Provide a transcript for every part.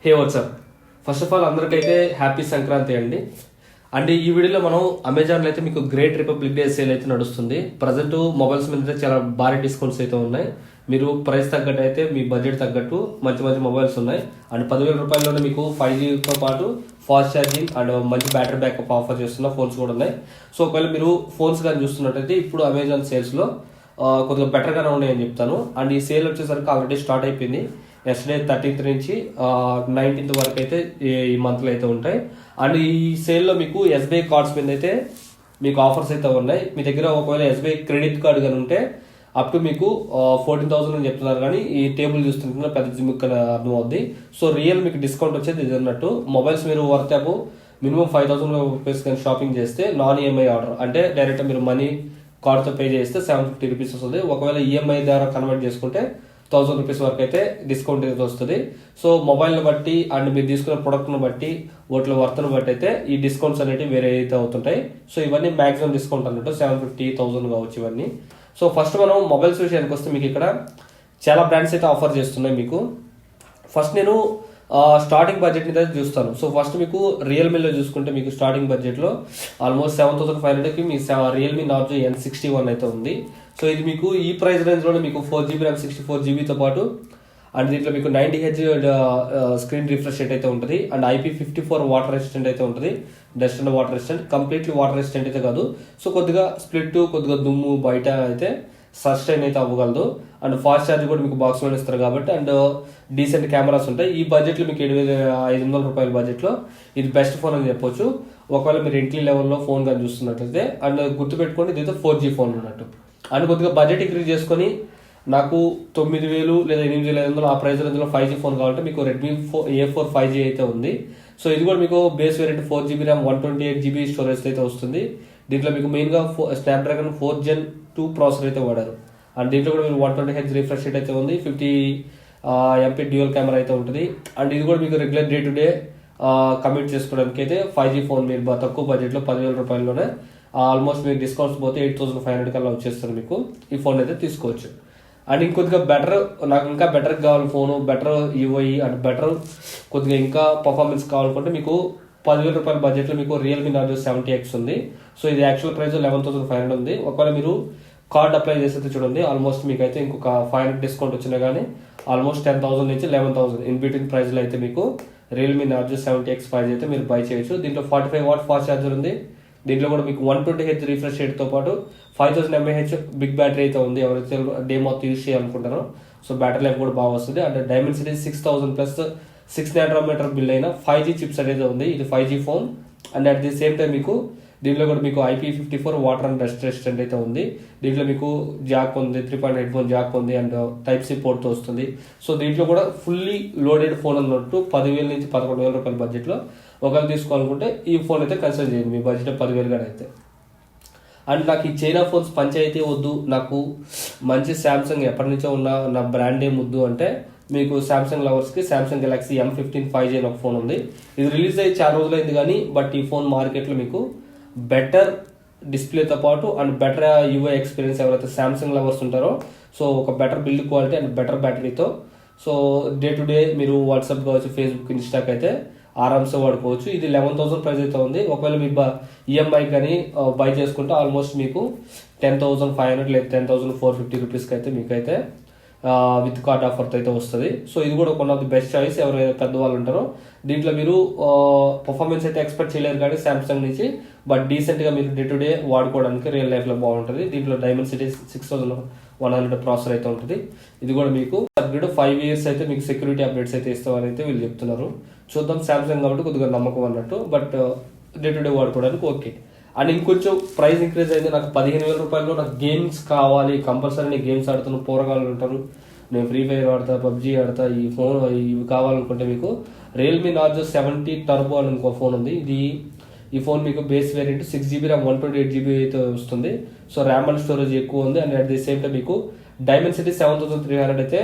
Hey what's up. First of all అందరికైతే happy Sankranti అండి. And ఈ వీడియోలో మనం అమెజాన్లో అయితే మీకు గ్రేట్ రిపబ్లిక్ డే సేల్ అయితే నడుస్తుంది. ప్రజెంట్ మొబైల్స్ మీద అయితే చాలా భారీ డిస్కౌంట్స్ అయితే ఉన్నాయి. మీరు ప్రైస్ తగ్గట్టు అయితే మీ బడ్జెట్ తగ్గట్టు మంచి మంచి మొబైల్స్ ఉన్నాయి. అండ్ 10,000 రూపాయల్లోనే మీకు 5Gతో పాటు ఫాస్ట్ ఛార్జింగ్ అండ్ మంచి బ్యాటరీ బ్యాకప్ ఆఫర్ చేస్తున్న ఫోన్స్ కూడా ఉన్నాయి. సో ఒకవేళ మీరు ఫోన్స్ కానీ చూస్తున్నట్టయితే ఇప్పుడు అమెజాన్ సేల్స్లో కొద్దిగా బెటర్గానే ఉన్నాయని చెప్తాను. అండ్ ఈ సేల్ వచ్చేసరికి ఆల్రెడీ స్టార్ట్ అయిపోయింది. ఎస్డే 13th నుంచి 19th వరకు అయితే ఈ మంత్లో అయితే ఉంటాయి. అండ్ ఈ సేల్లో మీకు ఎస్బీఐ కార్డ్స్ మీద అయితే మీకు ఆఫర్స్ అయితే ఉన్నాయి. మీ దగ్గర ఒకవేళ ఎస్బీఐ క్రెడిట్ కార్డు కానీ ఉంటే అప్ టు మీకు 14,000 అని చెప్తున్నారు. కానీ ఈ టేబుల్ చూస్తుంటే పెద్ద జిమ్మిక్ అర్థం అవుద్ది. సో రియల్ మీకు డిస్కౌంట్ వచ్చేది ఇది అన్నట్టు. మొబైల్స్ మీరు వర్త్ అప్ మినిమం 5,000 రూపీస్ కానీ షాపింగ్ చేస్తే నాన్ ఈఎంఐ ఆర్డర్ అంటే డైరెక్ట్ మీరు మనీ కార్డ్తో పే చేస్తే 750 రూపీస్ వస్తుంది. ఒకవేళ ఈఎంఐ ద్వారా కన్వర్ట్ చేసుకుంటే 1,000 రూపీస్ వరకు అయితే డిస్కౌంట్ అయితే వస్తుంది. సో మొబైల్ని బట్టి అండ్ మీరు తీసుకున్న ప్రొడక్ట్ని బట్టి వాటిలో వర్త్ను బట్టి అయితే ఈ డిస్కౌంట్స్ అనేవి వేరే అయితే అవుతుంటాయి. సో ఇవన్నీ మాక్సిమం డిస్కౌంట్ అన్నట్టు 750, 1,000 కావచ్చు ఇవన్నీ. సో ఫస్ట్ మనం మొబైల్స్ విషయానికి వస్తే మీకు ఇక్కడ చాలా బ్రాండ్స్ అయితే ఆఫర్ చేస్తున్నాయి. మీకు ఫస్ట్ నేను స్టార్టింగ్ బడ్జెట్ మీద చూస్తాను. సో ఫస్ట్ మీకు రియల్మీలో చూసుకుంటే మీకు స్టార్టింగ్ బడ్జెట్లో ఆల్మోస్ట్ 7,500కి మీ రియల్మీ నార్జో N61 అయితే ఉంది. సో ఇది మీకు ఈ ప్రైస్ రేంజ్లోనే మీకు 4GB ర్యామ్ 64GBతో పాటు అండ్ దీంట్లో మీకు 90Hz స్క్రీన్ రిఫ్రెష్ రేట్ అయితే ఉంటుంది. అండ్ IP54 వాటర్ రెసిస్టెంట్ అయితే ఉంటుంది. Dust and water resistant, completely water resistant అయితే కాదు. సో కొద్దిగా స్ప్లిట్ కొద్దిగా దుమ్ము బయట అయితే సస్టైన్ అయితే అవ్వగలదు. అండ్ ఫాస్ట్ ఛార్జ్ కూడా మీకు బాక్స్లో ఇస్తారు కాబట్టి అండ్ డీసెంట్ కెమెరాస్ ఉంటాయి. ఈ బడ్జెట్లో మీకు 7,500 రూపాయల బడ్జెట్లో ఇది బెస్ట్ ఫోన్ అని చెప్పొచ్చు. ఒకవేళ మీరు ఎంట్రీ లెవెల్లో ఫోన్ కానీ చూస్తున్నట్లయితే అండ్ గుర్తుపెట్టుకోండి ఇదైతే 4G ఫోన్ ఉన్నట్టు. అండ్ కొద్దిగా బడ్జెట్ ఇంక్రీజ్ చేసుకొని నాకు 9,000 లేదా 8,500 ఆ ప్రైస్ రేంజ్లో 5G ఫోన్ కావాలంటే మీకు రెడ్మీ A4 5G అయితే ఉంది. సో ఇది కూడా మీకు base variant 4GB RAM 128GB storage అయితే వస్తుంది. దీంట్లో మీకు మెయిన్గా స్నాప్డ్రాగన్ 4 Gen 2 ప్రాసెసర్ అయితే వాడారు. అండ్ దీంట్లో కూడా మీరు 120Hz రిఫ్రెష్ రేట్ అయితే ఉంది. 50 MP డ్యూయల్ కెమెరా అయితే ఉంటుంది. అండ్ ఇది కూడా మీకు regular day to day commit చేసుకోవడానికి అయితే 5G ఫోన్ మీరు తక్కువ బడ్జెట్లో 10,000 రూపాయల్లోనే ఆల్మోస్ట్ మీకు డిస్కౌంట్స్ పోతే 8,500 కల్లా వచ్చేస్తుంది. మీకు ఈ ఫోన్ అయితే తీసుకోవచ్చు. అండ్ ఇంకొద్దిగా బెటర్ నాకు ఇంకా బెటర్ కావాలి phone, better UI and better కొద్దిగా ఇంకా పర్ఫార్మెన్స్ కావాలనుకుంటే మీకు 10,000 రూపాయల బడ్జెట్లో మీకు రియల్మీ నార్జో 70X ఉంది. సో ఇది యాక్చువల్ ప్రైస్ 11,500 ఉంది. ఒకవేళ మీరు కార్డ్ అప్లై చేస్తే చూడండి ఆల్మోస్ట్ మీకు అయితే ఇంకొక 500 డిస్కౌంట్ వచ్చినా కానీ ఆల్మోస్ట్ 10,000 నుంచి 11,000 ఇన్ బిట్వీన్ ప్రైస్లో అయితే మీకు రియల్మీ నార్జో 70X 5 అయితే మీరు బై చేయొచ్చు. దీంట్లో 45 వాట్ ఫాస్ట్ ఛార్జర్ ఉంది. దీంట్లో కూడా మీకు 120Hz రిఫ్రెష్ రేట్తో పాటు 5,000 mAh బిగ్ బ్యాటరీ అయితే ఉంది. ఎవరైతే డే మొత్తం యూజ్ చేయాలనుకుంటారో సో బ్యాటరీ లైఫ్ కూడా బాగా వస్తుంది. And Dimensity 6,000 plus 6 nm build అయిన 5G చిప్స్ అనేది ఉంది. ఇది 5G phone. And at the same time మీకు దీంట్లో కూడా మీకు IP54 water and dust resistant అయితే ఉంది. దీంట్లో మీకు జాక్ ఉంది, 3.8 హెడ్ఫోన్ జాక్ ఉంది అండ్ Type-C పోర్ట్తో వస్తుంది. సో దీంట్లో కూడా ఫుల్లీ లోడెడ్ ఫోన్ అన్నట్టు 10,000 నుంచి 11,000 రూపాయల బడ్జెట్లో ఒకవేళ తీసుకోవాలనుకుంటే ఈ ఫోన్ అయితే కన్సిడర్ చేయండి మీ బడ్జెట్ 10,000 కానీ అయితే. అండ్ నాకు ఈ చైనా ఫోన్స్ పంచాయితీ వద్దు, నాకు మంచి శాంసంగ్ ఎప్పటి నుంచో ఉన్న నా బ్రాండ్ ఏం వద్దు అంటే మీకు Samsung లవర్స్కి Samsung Galaxy M15 5G అని ఒక ఫోన్ ఉంది. ఇది రిలీజ్ అయ్యి చాలా రోజులైంది కానీ బట్ ఈ ఫోన్ మార్కెట్లో మీకు బెటర్ డిస్ప్లేతో పాటు అండ్ బెటర్ UI ఎక్స్పీరియన్స్ ఎవరైతే శాంసంగ్ లవర్స్ ఉంటారో సో ఒక better build quality and better బ్యాటరీతో సో డే టు డే మీరు వాట్సాప్ కావచ్చు, ఫేస్బుక్, ఇన్స్టాక్ అయితే ఆరామ్సే వాడుకోవచ్చు. ఇది 11,000 ప్రైస్ అయితే ఉంది. ఒకవేళ మీ ఈఎంఐ కానీ బై చేసుకుంటే ఆల్మోస్ట్ మీకు 10,500 లేదా 10,450 రూపీస్కి అయితే మీకైతే విత్ కార్డ్ ఆఫర్తో అయితే వస్తుంది. సో ఇది కూడా one of the best choice ఎవరైతే పెద్దవాళ్ళు ఉంటారో. దీంట్లో మీరు పర్ఫార్మెన్స్ అయితే ఎక్స్పెక్ట్ చేయలేరు కానీ శాంసంగ్ నుంచి బట్ డీసెంట్గా మీరు డే టు డే వాడుకోవడానికి రియల్ లైఫ్లో బాగుంటుంది. దీంట్లో డైమెన్సిటీ 6,100 ప్రాసెసర్ అయితే ఉంటుంది. ఇది కూడా మీకు అప్గ్రేడ్ 5 years అయితే మీకు సెక్యూరిటీ అప్డేట్స్ అయితే ఇస్తామని అయితే వీళ్ళు చెప్తున్నారు. చూద్దాం, శాంసంగ్ కాబట్టి కొద్దిగా నమ్మకం అన్నట్టు బట్ డే టు డే వాడుకోవడానికి ఓకే. అండ్ ఇంకొంచెం ప్రైస్ ఇంక్రీజ్ అయింది. నాకు 15,000 రూపాయల్లో నాకు గేమ్స్ కావాలి, కంపల్సరీ నేను గేమ్స్ ఆడుతాను, పోరగాళ్ళు ఉంటారు, నేను ఫ్రీ ఫైర్ ఆడతా, PUBG ఆడతా, ఈ ఫోన్ ఇవి కావాలనుకుంటే మీకు రియల్మీ నార్జో 70 టర్బో అని ఇంకో ఫోన్ ఉంది. ఈ ఫోన్ మీకు base variant 6GB RAM 128GB అయితే వస్తుంది. సో ర్యామ్ అండ్ స్టోరేజ్ ఎక్కువ ఉంది. And at the same time మీకు డైమెన్సిటీ 7,300 అయితే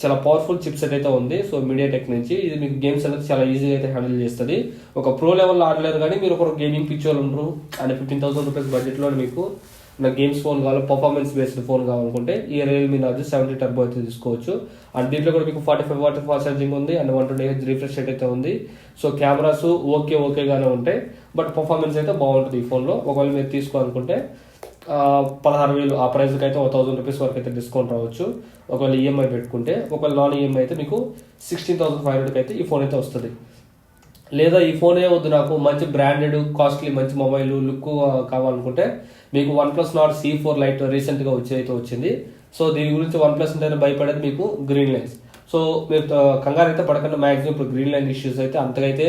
చాలా పవర్ఫుల్ చిప్ సెట్ అయితే ఉంది. సో మీడియాటెక్ నుంచి ఇది మీకు గేమ్స్ అనేది చాలా ఈజీగా అయితే హ్యాండిల్ చేస్తుంది. ఒక ప్రో లెవెల్లో ఆడలేరు కానీ మీరు ఒక గేమింగ్ పిచ్ వాళ్ళు ఉండరు. అండ్ 15,000 రూపీస్ బడ్జెట్లో మీకు నాకు గేమ్స్ ఫోన్ కావాలి, పర్ఫార్మెన్స్ బేస్డ్ ఫోన్ కావాలనుకుంటే ఈ రియల్మీ నార్జో 70 టర్బో అయితే తీసుకోవచ్చు. అండ్ దీంట్లో కూడా మీకు 45 వాట్ ఫాస్ట్ ఛార్జింగ్ ఉంది అండ్ 120Hz రిఫ్రెష్ రేట్ అయితే ఉంది. సో కెమెరాస్ ఓకేగానే ఉంటాయి, బట్ పర్ఫార్మెన్స్ అయితే బాగుంటుంది ఈ ఫోన్లో. ఒకవేళ మీరు తీసుకోవాలనుకుంటే 16,000 ఆ ప్రైస్కి అయితే 1,000 రూపీస్ వరకు అయితే డిస్కౌంట్ రావచ్చు ఒకవేళ ఈఎంఐ పెట్టుకుంటే. ఒకవేళ నాన్ ఈఎంఐ అయితే మీకు 16,500కి అయితే ఈ ఫోన్ అయితే వస్తుంది. లేదా ఈ ఫోనే వద్దు, నాకు మంచి బ్రాండెడ్ కాస్ట్లీ మంచి మొబైల్ లుక్ కావాలనుకుంటే మీకు OnePlus Nord C4 Lite రీసెంట్గా వచ్చింది. సో దీని గురించి OnePlus అంటే భయపడేది మీకు గ్రీన్ లైన్స్. సో మీరు కంగారు అయితే పడకుండా, మ్యాక్సిమం ఇప్పుడు గ్రీన్ లైన్ ఇష్యూస్ అయితే అంతకైతే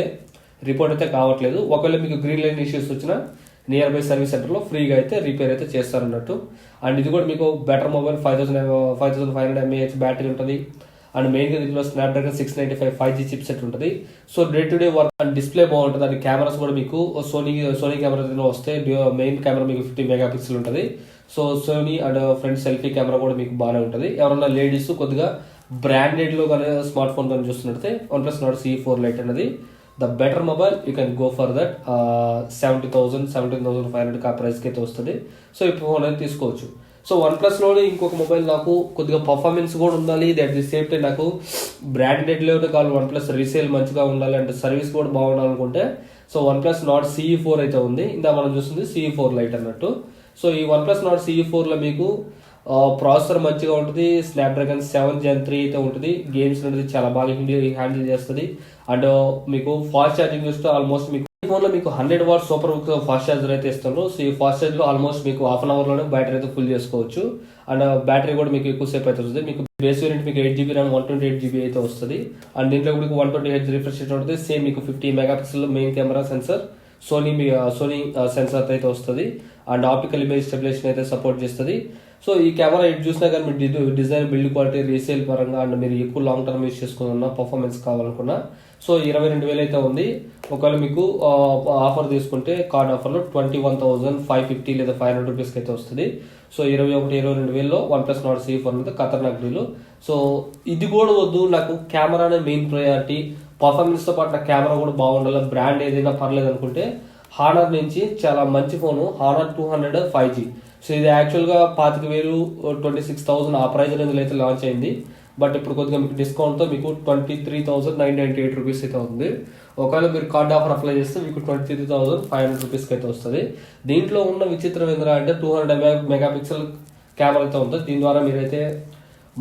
రిపోర్ట్ అయితే కావట్లేదు. ఒకవేళ మీకు గ్రీన్ లైన్ ఇష్యూస్ వచ్చినా నియర్ బై సర్వీస్ సెంటర్లో ఫ్రీగా అయితే రిపేర్ అయితే చేస్తారన్నట్టు. అండ్ ఇది కూడా మీకు బెటర్ మొబైల్, 5500 mAh బ్యాటరీ ఉంటుంది. అండ్ మెయిన్గా దీంట్లో స్నాప్డ్రాగన్ 695 5G చిప్ సెట్ ఉంటుంది. So day to day work and display బాగుంటుంది. అండ్ కెమెరాస్ కూడా మీకు సోనీ కెమెరా వస్తే మెయిన్ కెమెరా మీకు 50 మెగాపిక్సెల్ ఉంటుంది. So Sony and front selfie camera కూడా మీకు బాగానే ఉంటుంది. ఎవరన్నా లేడీస్ కొద్దిగా బ్రాండెడ్లో కానీ స్మార్ట్ ఫోన్ కానీ చూస్తున్నట్టే OnePlus Nord C4 Lite అనేది the better mobile. You can go for that. 17,500 ఆ ప్రైస్కి అయితే వస్తుంది. సో ఈ ఫోన్ అనేది తీసుకోవచ్చు. సో OnePlusలోనే ఇంకొక మొబైల్ నాకు కొద్దిగా పర్ఫార్మెన్స్ కూడా ఉండాలి, అట్ ది సేమ్ టైం నాకు బ్రాండెడ్లోనే కావాలి, OnePlus రీసేల్ మంచిగా ఉండాలి అంటే సర్వీస్ కూడా బాగుండాలనుకుంటే సో OnePlus Nord CE4 అయితే ఉంది. ఇందా మనం చూస్తుంది CE4 Lite అన్నట్టు. సో ఈ OnePlus Nord CE4లో మీకు ప్రాసెసర్ మంచిగా ఉంటుంది, స్నాప్డ్రాగన్ 7 Gen 3 అయితే ఉంటుంది. గేమ్స్ అనేది చాలా బాగా హ్యాండిల్ చేస్తుంది. అండ్ మీకు ఫాస్ట్ ఛార్జింగ్ చూస్తే ఆల్మోస్ట్ మీకు ఫోన్లో మీకు 100 వాట్ సూపర్ ఫాస్ట్ ఛార్జర్ అయితే ఇస్తారు. సో ఈ ఫాస్ట్ ఛార్జ్లో ఆల్మోస్ట్ మీకు హాఫ్ అన్ అవర్లోనే బ్యాటరీ అయితే ఫుల్ చేసుకోవచ్చు. అండ్ బ్యాటరీ కూడా మీకు ఎక్కువసేపు అయితే వస్తుంది. మీకు బేస్ వేరియంట్ మీకు 8GB RAM 128GB అయితే వస్తుంది. అండ్ దీంట్లో మీకు 120Hz రిఫ్రెష్ రేట్ ఉంటుంది. సేమ్ మీకు 50 megapixel main camera sensor, Sony sensor అయితే వస్తుంది. అండ్ ఆప్టికల్ ఇమేజ్ స్టెబిలైజేషన్ అయితే సపోర్ట్ చేస్తుంది. సో ఈ కెమెరా ఎటు చూసినా కానీ మీరు డిజైన్, బిల్డ్ క్వాలిటీ, రీసేల్ పరంగా అండ్ మీరు ఎక్కువ లాంగ్ టర్మ్ యూస్ చేసుకున్న పర్ఫార్మెన్స్ కావాలనుకున్నా సో 22,000 అయితే ఉంది. ఒకవేళ మీకు ఆఫర్ తీసుకుంటే కార్డ్ ఆఫర్లో 21,550 లేదా 500 రూపీస్కి అయితే వస్తుంది. సో 22,000లో OnePlus Nord C4 అనేది ఖతర్నాక్ డీల్. సో ఇది కూడా వద్దు, నాకు కెమెరానే మెయిన్ ప్రయారిటీ, పర్ఫార్మెన్స్తో పాటు నాకు కెమెరా కూడా బాగుండాలి, బ్రాండ్ ఏదైనా పర్లేదు అనుకుంటే హానర్ నుంచి చాలా మంచి ఫోను Honor 200 5G. సో ఇది యాక్చువల్గా 25,000 26,000 ఆ ప్రైస్ రేంజ్లో అయితే లాంచ్ అయింది. బట్ ఇప్పుడు కొద్దిగా మీకు డిస్కౌంట్తో మీకు 23,998 రూపీస్ అయితే ఉంది. ఒకవేళ మీరు కార్డ్ ఆఫర్ అప్లై చేస్తే మీకు 23,500 రూపీస్కి అయితే వస్తుంది. దీంట్లో ఉన్న విచిత్రం ఏంటంటే 200 మెగాపిక్సెల్ కెమెరా అయితే ఉంటుంది. దీని ద్వారా మీరైతే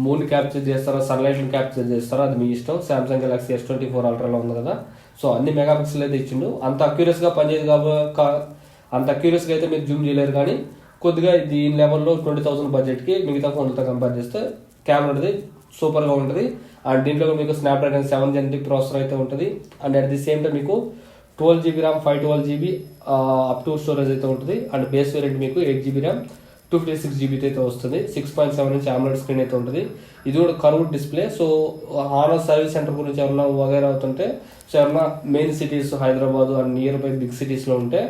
మూన్ క్యాప్చర్ చేస్తారా, సన్లైట్ని క్యాప్చర్ చేస్తారా, అది మీ ఇష్టం. సామ్సంగ్ గెలాక్సీ S24 అల్ట్రాలో ఉంది కదా, సో అన్ని మెగాపిక్సెల్ అయితే ఇచ్చిండు. అంత అక్యూరియస్గా పనిచేయదు అంత అక్యూరియస్గా అయితే మీరు జూమ్ చేయలేరు, కానీ కొద్దిగా దీని లెవెల్లో 20,000 బడ్జెట్కి మిగతా ఫోన్లతో కంపేర్ చేస్తే కెమెరా అనేది సూపర్గా ఉంటుంది. అండ్ దీంట్లో మీకు స్నాప్డ్రాగన్ 7 Gen 3 ప్రాసెసర్ అయితే ఉంటుంది. And at the same time మీకు 12GB RAM 512GB up to storage అయితే ఉంటుంది. అండ్ బేస్ వేరియంట్ మీకు 8GB RAM 256GB అయితే వస్తుంది. 6.7 ఇంచ్ AMOLED స్క్రీన్ అయితే ఉంటుంది. ఇది కూడా curved display. So Honor service centre గురించి ఏమన్నా వగైరా అవుతుంటే, సో ఏమన్నా main cities Hyderabad and nearby big సిటీస్లో ఉంటే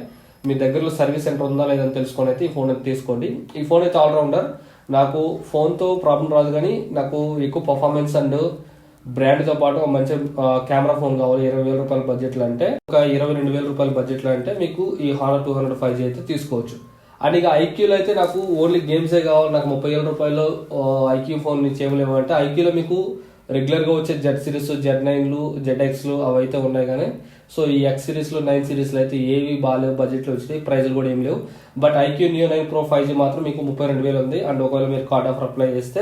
మీ దగ్గరలో సర్వీస్ సెంటర్ ఉందా లేదని తెలుసుకొని అయితే ఈ ఫోన్ అయితే తీసుకోండి. ఈ ఫోన్ అయితే ఆల్రౌండర్. నాకు ఫోన్తో ప్రాబ్లం రాదు, కానీ నాకు ఎక్కువ పర్ఫార్మెన్స్ అండ్ బ్రాండ్తో పాటు ఒక మంచి కెమెరా ఫోన్ కావాలి 20,000 రూపాయల బడ్జెట్లో అంటే, ఒక 22,000 రూపాయల బడ్జెట్లో అంటే మీకు ఈ Honor 200 5G అయితే తీసుకోవచ్చు. అండ్ ఇక ఐక్యూలో అయితే నాకు ఓన్లీ గేమ్సే కావాలి, నాకు 30,000 రూపాయలు ఐక్యూ ఫోన్ చేయలేము అంటే ఐక్యూలో మీకు రెగ్యులర్గా వచ్చే Z సిరీస్, Z9లు, ZXలు అవి అయితే ఉన్నాయి. కానీ సో ఈ X సిరీస్లో 9 సిరీస్లో అయితే ఏవి బాగాలేవు, బడ్జెట్లో వచ్చినాయి, ప్రైజ్లు కూడా ఏం లేవు. But IQ Neo 9 Pro 5G మాత్రం మీకు 32,000 ఉంది. అండ్ ఒకవేళ మీరు కార్డ్ ఆఫర్ అప్లై చేస్తే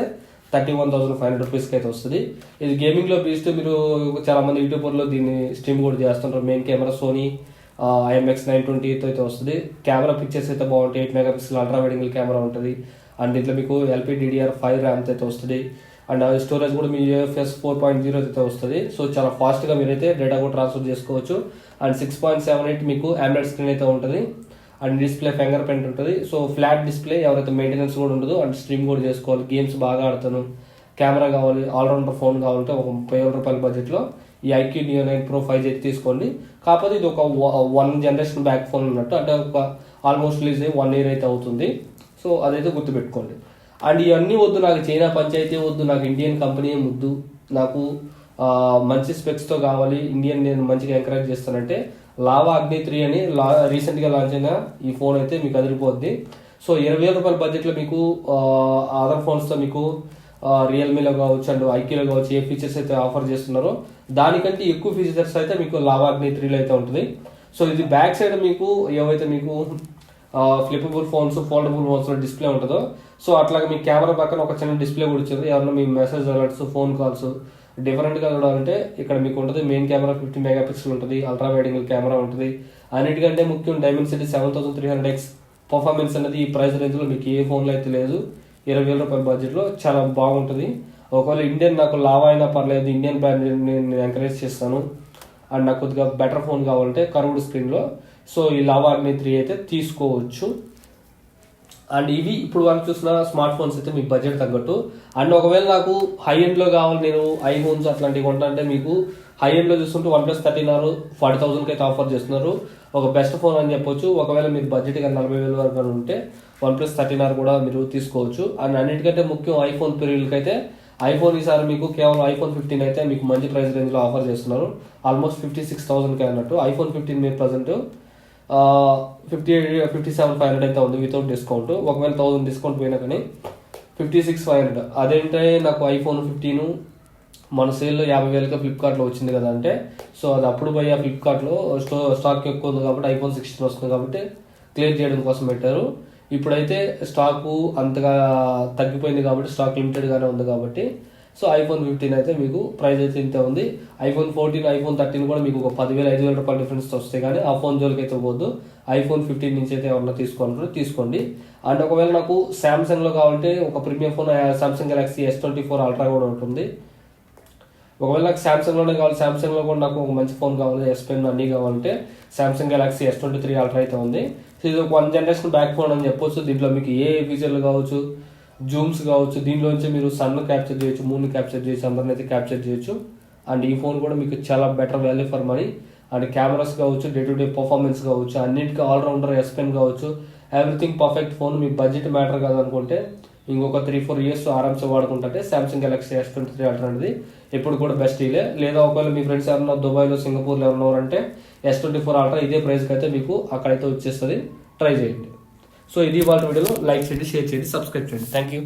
31,500 రూపీస్కి అయితే వస్తుంది. ఇది గేమింగ్లో బీస్ట్. మీరు చాలా మంది యూట్యూబర్లో దీన్ని స్ట్రీమ్ కూడా చేస్తుంటారు. మెయిన్ కెమెరా సోనీ IMX 920 అయితే వస్తుంది. కెమెరా పిక్చర్స్ అయితే బాగుంటాయి. 8 megapixel ultra wide angle camera ఉంటుంది. అండ్ దీంట్లో మీకు LPDDR5 ర్యామ్ అయితే వస్తుంది. అండ్ స్టోరేజ్ కూడా మీ UFS 4.0 అయితే వస్తుంది. సో చాలా ఫాస్ట్గా మీరైతే డేటా కూడా ట్రాన్స్ఫర్ చేసుకోవచ్చు. అండ్ 6.78 మీకు AMOLED స్క్రీన్ అయితే ఉంటుంది. అండ్ డిస్ప్లే ఫింగర్ ప్రింట్ ఉంటుంది. సో ఫ్లాట్ డిస్ప్లే, ఎవరైతే మెయింటెనెన్స్ కూడా ఉండదు. అండ్ స్ట్రీమ్ కూడా చేసుకోవాలి, గేమ్స్ బాగా ఆడతాను, కెమెరా కావాలి, ఆల్రౌండర్ ఫోన్ కావాలంటే ఒక 30,000 రూపాయల బడ్జెట్లో ఈ ఐక్యూ Neo 9 Pro 5G అయితే తీసుకోండి. కాకపోతే ఇది ఒక 1 జనరేషన్ బ్యాక్ ఫోన్ ఉన్నట్టు, అంటే ఒక ఆల్మోస్ట్ రిలీజ్ అయ్యి 1 ఇయర్ అయితే అవుతుంది. సో అదైతే గుర్తుపెట్టుకోండి. అండ్ ఇవన్నీ వద్దు, నాకు చైనా పంచాయతీ వద్దు, నాకు ఇండియన్ కంపెనీ ముద్దు, నాకు మంచి స్పెక్స్తో కావాలి, ఇండియన్ నేను మంచిగా ఎంకరేజ్ చేస్తానంటే లావా అగ్ని 3 అని రీసెంట్గా లాంచ్ అయిన ఈ ఫోన్ అయితే మీకు అదిరిపోద్ది. సో 20,000 రూపాయల బడ్జెట్లో మీకు అదర్ ఫోన్స్తో మీకు రియల్మీలో కావచ్చు అండ్ ఐక్యూలో కావచ్చు ఏ ఫీచర్స్ అయితే ఆఫర్ చేస్తున్నారో దానికంటే ఎక్కువ ఫీచర్స్ అయితే మీకు లావా అగ్ని 3లో అయితే ఉంటుంది. సో ఇది బ్యాక్ సైడ్ మీకు ఏవైతే మీకు ఫ్లిపబుల్ ఫోన్స్ ఫోల్డబుల్ ఫోన్స్లో డిస్ప్లే ఉంటుందో సో అట్లాగే మీ కెమెరా పక్కన ఒక చిన్న డిస్ప్లే కూడా ఇచ్చింది. ఎవరైనా మీ మెసేజ్ అలర్ట్స్ ఫోన్ కాల్స్ డిఫరెంట్గా చూడాలంటే ఇక్కడ మీకు ఉంటుంది. మెయిన్ కెమెరా 50 మెగాపిక్సెల్ ఉంటుంది, అల్ట్రా వైడ్ యాంగిల్ కెమెరా ఉంటుంది. అన్నిటికంటే ముఖ్యం డైమెన్సిటీ 7300X పర్ఫార్మెన్స్ అనేది ఈ ప్రైస్ రేంజ్లో మీకు ఏ ఫోన్లో అయితే లేదు. 20,000 రూపాయల బడ్జెట్లో చాలా బాగుంటుంది. ఒకవేళ ఇండియన్ నాకు లావా అయినా పర్లేదు, ఇండియన్ బ్రాండ్ నేను ఎంకరేజ్ చేస్తాను అండ్ నాకు కొద్దిగా బెటర్ ఫోన్ కావాలంటే కర్వ్డ్ స్క్రీన్లో సో ఈ లావా అగ్ని 3 అయితే తీసుకోవచ్చు. అండ్ ఇవి ఇప్పుడు వరకు చూసిన స్మార్ట్ ఫోన్స్ అయితే మీకు బడ్జెట్ తగ్గట్టు. అండ్ ఒకవేళ నాకు హై ఎండ్లో కావాలి, నేను ఐఫోన్స్ అట్లాంటివి కొంటే మీకు హై ఎండ్లో చూస్తుంటే OnePlus 13R 40,000కి అయితే ఆఫర్ చేస్తున్నారు. ఒక బెస్ట్ ఫోన్ అని చెప్పొచ్చు. ఒకవేళ మీరు బడ్జెట్ కానీ 40,000 వరకు ఉంటే OnePlus 13R కూడా మీరు తీసుకోవచ్చు. అండ్ అన్నిటికంటే ముఖ్యం ఐఫోన్ పీరియడ్కి అయితే ఐఫోన్ ఈసారి మీకు కేవలం ఐఫోన్ 15 అయితే మీకు మంచి ప్రైస్ రేంజ్లో ఆఫర్ చేస్తున్నారు. ఆల్మోస్ట్ 56,000కి అన్నట్టు. ఐఫోన్ 15 మీరు ప్రజెంట్ 57,500 అయితే ఉంది వితౌట్ డిస్కౌంట్. ఒకవేళ 1000 డిస్కౌంట్ పోయినా కానీ 56,500. అదేంటే నాకు ఐఫోన్ 15 మన సేల్లో 50,000కి ఫ్లిప్కార్ట్లో వచ్చింది కదా అంటే సో అది అప్పుడు పోయి ఫ్లిప్కార్ట్లో స్టాక్ ఎక్కువ ఉంది కాబట్టి ఐఫోన్ 16 వస్తుంది కాబట్టి క్లియర్ చేయడం కోసం పెట్టారు. ఇప్పుడైతే స్టాకు అంతగా తగ్గిపోయింది కాబట్టి స్టాక్ లిమిటెడ్గానే ఉంది కాబట్టి సో ఐఫోన్ 15 అయితే మీకు ప్రైస్ అయితే ఇంతే ఉంది. ఐఫోన్ 14 ఐఫోన్ 13 కూడా మీకు ఒక 10,000-5,000 రూపాయల డిఫరెన్స్ వస్తాయి కానీ ఆ ఫోన్ జోలికి అయితే పోద్దు. ఐఫోన్ 15 నుంచి అయితే ఏమన్నా తీసుకోండి. అండ్ ఒకవేళ నాకు శాంసంగ్లో కావాలంటే ఒక premium phone Samsung Galaxy S24 ultra కూడా ఉంటుంది. ఒకవేళ నాకు శాంసంగ్లోనే కావాలి, శాంసంగ్లో కూడా నాకు ఒక మంచి ఫోన్ కావాలి, S Pen అన్నీ కావాలంటే సామ్సంగ్ గెలాక్సీ S23 అల్ట్రా అయితే ఉంది. సో ఇది ఒక 1 జనరేషన్ బ్యాక్ ఫోన్ అని చెప్పొచ్చు. దీంట్లో మీకు ఏ ఫీచర్లు కావచ్చు, జూమ్స్ కావచ్చు, దీనిలోంచి మీరు సన్ క్యాప్చర్ చేయొచ్చు, మూన్ క్యాప్చర్ చేయొచ్చు, అందరిని అయితే క్యాప్చర్ చేయొచ్చు. అండ్ ఈ ఫోన్ కూడా మీకు చాలా better value for money. And cameras కావచ్చు, డే టు డే పర్ఫార్మెన్స్ కావచ్చు, అన్నిటికీ ఆల్రౌండర్ S Pen కావచ్చు, ఎవ్రీథింగ్ పర్ఫెక్ట్ ఫోన్. మీ బడ్జెట్ మ్యాటర్ కాదనుకుంటే ఇంకొక 3-4 ఇయర్స్ ఆరామ్సే వాడుకుంటే సామ్సంగ్ గెలాక్సీ S23 అల్ట్రా అనేది ఎప్పుడు కూడా బెస్ట్ డీలే. లేదా ఒకవేళ మీ ఫ్రెండ్స్ ఎవరన్నా దుబాయ్లో సింగపూర్లో ఎవరన్నా ఉన్నారంటే S24 అల్ట్రా ఇదే ప్రైస్కి అయితే మీకు అక్కడైతే వచ్చేస్తుంది. ట్రై చేయండి. సో ఇది వాళ్ళ వీడియోలో లైక్ చేయండి, షేర్ చేయండి, సబ్స్క్రైబ్ చేయండి. Thank you.